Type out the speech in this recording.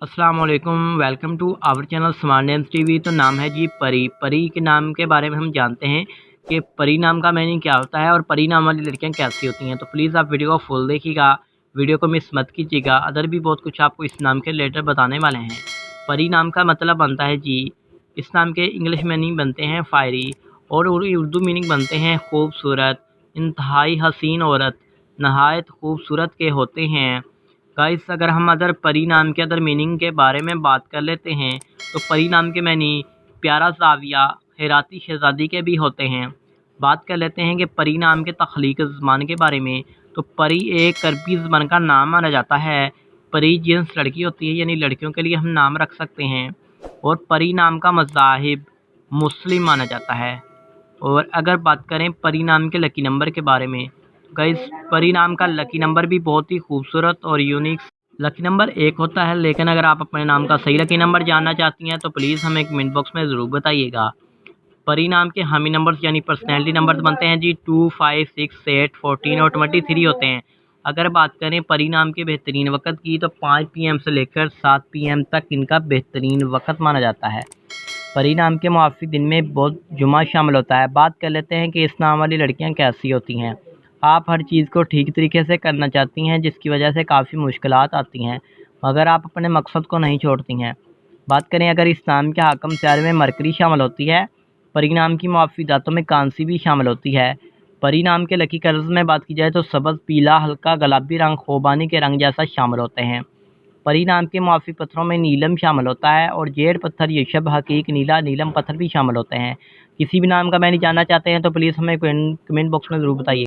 अस्सलाम वालेकुम, welcome to our channel smart names TV. तो नाम है जी परी। परी के नाम के बारे में हम जानते हैं कि परी नाम का मीनिंग क्या होता है और परी नाम वाली लड़कियां कैसी होती हैं। तो प्लीज़ आप वीडियो को फुल देखिएगा, वीडियो को मिस मत कीजिएगा। अदर भी बहुत कुछ आपको इस नाम के रिलेटेड बताने वाले हैं। परी नाम का मतलब बनता है जी, इस नाम के इंग्लिश मीनिंग बनते हैं फायरी और उर्दू मीनिंग बनते हैं खूबसूरत, इंतहाई हसीन औरत, नहायत खूबसूरत के होते हैं। गाइस अगर हम अदर परी नाम के अदर मीनिंग के बारे में बात कर लेते हैं तो परी नाम के मैनी प्यारा ज़ाविया, हेराती शहज़ादी के भी होते हैं। बात कर लेते हैं कि परी नाम के तख्लीक ज़बान के बारे में। तो परी एक अरबी ज़बान का नाम माना जाता है। परी जिन्स लड़की होती है, यानी लड़कियों के लिए हम नाम रख सकते हैं। और परी नाम का मज़ाहिब मुस्लिम माना जाता है। और अगर बात करें परी नाम के लकी नंबर के बारे में, गाइस परी नाम का लकी नंबर भी बहुत ही खूबसूरत और यूनिक लकी नंबर 1 होता है। लेकिन अगर आप अपने नाम का सही लकी नंबर जानना चाहती हैं तो प्लीज़ हमें कमेंट बॉक्स में ज़रूर बताइएगा। परी नाम के हामी नंबर्स यानी पर्सनैलिटी नंबर्स बनते हैं जी 2, 5, 6, 8, 14 और 23 होते हैं। अगर बात करें परी नाम के बेहतरीन वक़्त की तो 5 PM से लेकर 7 PM तक इनका बेहतरीन वक़्त माना जाता है। परी नाम के मुआफ़िक दिन में बहुत जुमा शामिल होता है। बात कर लेते हैं कि इस नाम वाली लड़कियां कैसी होती हैं। आप हर चीज़ को ठीक तरीके से करना चाहती हैं जिसकी वजह से काफ़ी मुश्किलात आती हैं, मगर आप अपने मकसद को नहीं छोड़ती हैं। बात करें अगर इस नाम के हाकम सितारे में मरकरी शामिल होती है। परी नाम की मुआफ़िक दातों में कांसी भी शामिल होती है। परी नाम के लकी कलर्स में बात की जाए तो सब्ज़, पीला, हल्का गुलाबी रंग खोबानी के रंग जैसा शामिल होते हैं। परी नाम के मुआफ़िक पत्थरों में नीलम शामिल होता है और जेड पत्थर, यशब, हकीक, नीला, नीलम पत्थर भी शामिल होते हैं। किसी भी नाम का मैंने जानना चाहते हैं तो प्लीज़ हमें कमेंट बॉक्स में ज़रूर बताइए।